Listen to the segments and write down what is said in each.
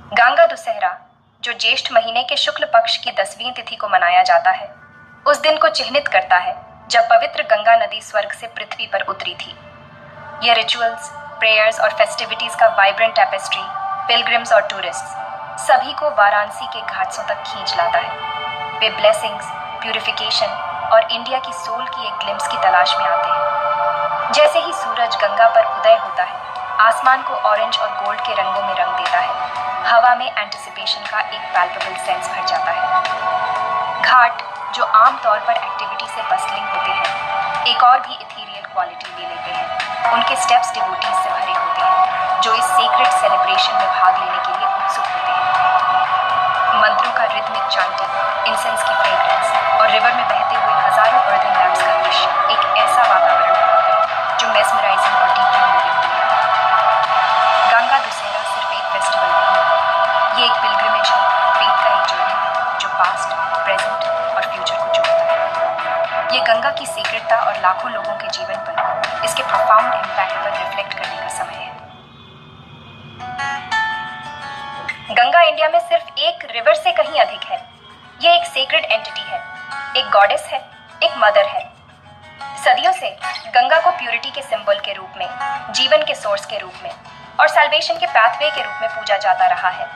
गंगा दुसेहरा, जो ज्येष्ठ महीने के शुक्ल पक्ष की 10वीं तिथि को मनाया जाता है, उस दिन को चिह्नित करता है जब पवित्र गंगा नदी स्वर्ग से पृथ्वी पर उतरी थी। यह रिचुअल्स, प्रेयर्स और फेस्टिविटीज का वाइब्रेंट टेपेस्ट्री पिलग्रिम्स और टूरिस्ट्स सभी को वाराणसी के घाटों तक खींच लाता है। वे ब्लेसिंग्स, प्यूरिफिकेशन और इंडिया की सोल की एक ग्लिम्स की तलाश में आते हैं। जैसे ही सूरज गंगा पर उदय होता है, आसमान को ऑरेंज और गोल्ड के रंगों में रंग देता है। हवा में एंटिसिपेशन का एक पैल्पेबल सेंस भर जाता है। घाट, जो आमतौर पर एक्टिविटी से बस्लिंग होते हैं, एक और भी इथीरियल क्वालिटी ले लेते हैं। उनके स्टेप्स डिवोटीज से भरे होते हैं, जो इस सीक्रेट सेलिब्रेशन में भाग लेने के लिए उत्सुक होते हैं। मंत्रों का रिदमिक चांटिंग, इंसेंस की फ्रेग्रेंस और रिवर में बहते हुए हजारों बर्तन लैम्प्स का दृश्य एक ऐसा वातावरण बनाते हैं जो मेस्मराइजिंग और डीपली मूविंग है। गंगा दुसेहरा सिर्फ एक फेस्टिवल नहीं, ये एक पिलग्रिमेज है, फेथ का एक जर्नी है जो पास्ट, प्रेजेंट और फ्यूचर को जोड़ता है। ये गंगा की सीक्रेटता और लाखों लोगों के जीवन पर इसके प्रोफाउंड इम्पैक्ट पर रिफ्लेक्ट करने का समय है। गंगा इंडिया में सिर्फ एक रिवर से कहीं अधिक है। ये एक सेक्रेड एंटिटी है, एक गॉडेस है, एक मदर है। सदियों से गंगा को प्यूरिटी के सिंबल के रूप में, जीवन के सोर्स के रूप में और सैल्वेशन के पाथवे के रूप में पूजा जाता रहा है।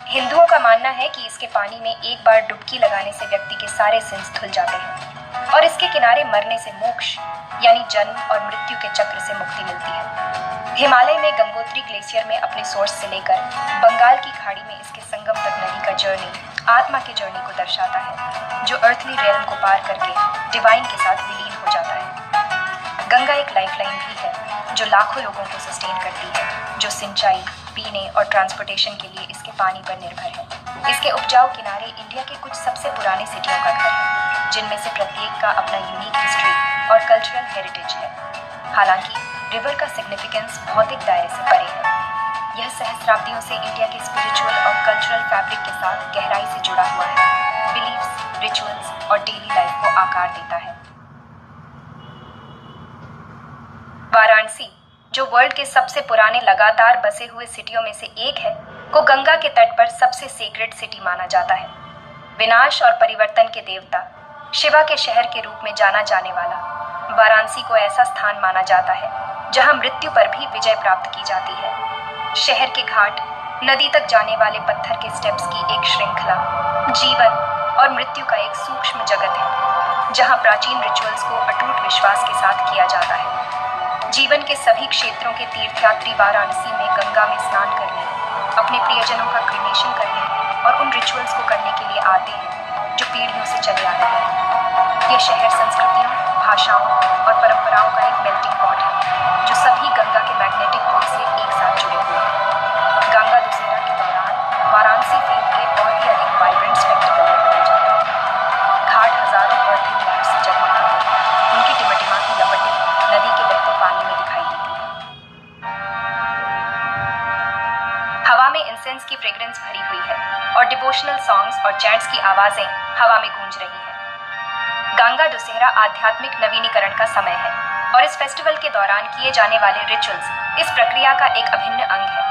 हिंदुओं का मानना है कि इसके पानी में एक बार डुबकी लगाने से व्यक्ति के सारे सिंस धुल जाते हैं और इसके किनारे मरने से मोक्ष यानी जन्म और मृत्यु के चक्र से मुक्ति मिलती है। हिमालय में गंगोत्री ग्लेशियर में अपने सोर्स से लेकर बंगाल की खाड़ी में इसके संगम तक नदी का जर्नी आत्मा की जर्नी को दर्शाता है, जो अर्थली रियल्म को पार करके डिवाइन के साथ विलीन हो जाता है। गंगा एक लाइफलाइन भी है जो लाखों लोगों को सस्टेन करती है, जो सिंचाई, पीने और ट्रांसपोर्टेशन के लिए इसके पानी पर निर्भर है। इसके उपजाऊ किनारे इंडिया के कुछ सबसे पुराने सिटियों का घर है, जिनमें से प्रत्येक का अपना यूनिक हिस्ट्री और कल्चरल हेरिटेज है। हालांकि रिवर का सिग्निफिकेंस भौतिक दायरे से परे है। यह सहस्राब्दियों से इंडिया के स्पिरिचुअल और कल्चरल फैब्रिक के साथ गहराई से जुड़ा हुआ है। बिलीफ्स, रिचुअल्स और डेली लाइफ को आकार देता है। वाराणसी, जो वर्ल्ड के सबसे पुराने लगातार बसे हुए सिटियों में से एक है, को गंगा के तट पर सबसे सीक्रेट सिटी माना जाता है। विनाश और परिवर्तन के देवता, शिवा के शहर के रूप में जाना जाने वाला वाराणसी को ऐसा स्थान माना जाता है जहां मृत्यु पर भी विजय प्राप्त की जाती है। शहर के घाट, नदी तक जाने वाले पत्थर के स्टेप्स की एक श्रृंखला, जीवन और मृत्यु का एक सूक्ष्म जगत है, जहां प्राचीन रिचुअल्स को अटूट विश्वास के साथ किया जाता है। जीवन के सभी क्षेत्रों के तीर्थयात्री वाराणसी में गंगा में स्नान करने, अपने प्रियजनों का क्रिमेशन करने और उन रिचुअल्स को करने के लिए आते हैं जो पीढ़ियों से चले आ रहे हैं। यह शहर संस्कृतियों, भाषाओं और परंपराओं का एक मेल्टिंग पॉट है, जो सभी गंगा के मैग्नेटिक पुल से एक साथ जुड़े हुए हैं। गंगा दुसेहरा के दौरान वाराणसी फेथ के और भी अधिक वाइब्रेंट स्पेक्टिकल में बदल जाता है। घाट हजारों अर्थिंग लैम्प्स से जगमगाते हैं, उनकी टिमटिमाती लपटें नदी के बहते पानी में दिखाई देती है। हवा में इंसेंस की फ्रेग्रेंस भरी हुई है और डिवोशनल सॉन्ग्स और चैंट्स की आवाजें हवा में गूंज रही हैं। गंगा दुसेहरा आध्यात्मिक नवीनीकरण का समय है और इस फेस्टिवल के दौरान किए जाने वाले रिचुअल्स इस प्रक्रिया का एक अभिन्न अंग है।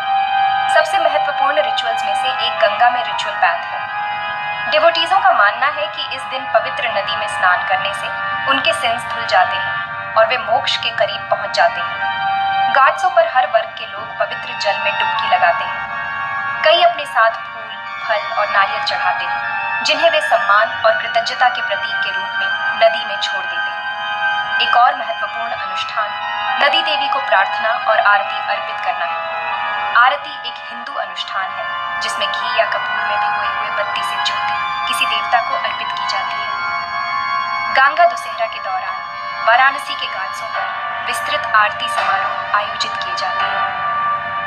सबसे महत्वपूर्ण रिचुअल्स में से एक गंगा में रिचुअल बाथ है। डिवोटीजों का मानना है कि इस दिन पवित्र नदी में स्नान करने से उनके सिंस धुल जाते हैं और वे मोक्ष के करीब पहुंच जाते हैं। घाट्सों पर हर वर्ग के लोग पवित्र जल में डुबकी लगाते हैं। कई अपने साथ फूल, फल और नारियल चढ़ाते हैं, जिन्हें वे सम्मान और कृतज्ञता के प्रतीक के रूप में नदी में छोड़ देते हैं। एक और महत्वपूर्ण अनुष्ठान नदी देवी को प्रार्थना और आरती अर्पित करना है। आरती एक हिंदू अनुष्ठान है जिसमें घी या कपूर में भिगोए हुए बत्ती से ज्योति किसी देवता को अर्पित की जाती है। गंगा दुसेहरा के दौरान वाराणसी के घाटों पर विस्तृत आरती समारोह आयोजित किए जाते हैं।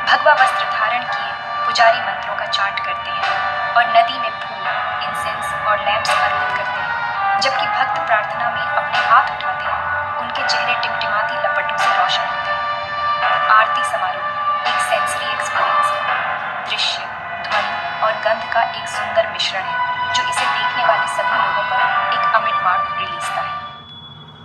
भगवा वस्त्र धारण किए पुजारी मंत्रों का चांट करते हैं और नदी में फूल, इंसेंस और लैम्प्स अर्पित करते हैं। जबकि भक्त प्रार्थना में अपने हाथ उठाते हैं, उनके चेहरे टिमटिमाती लपटों से रोशन होते हैं। आरती समारोह एक सेंसरी एक्सपीरियंस है, दृश्य, ध्वनि और गंध का एक सुंदर मिश्रण है जो इसे देखने वाले सभी लोगों पर एक अमिट मार्क रिलीजता है।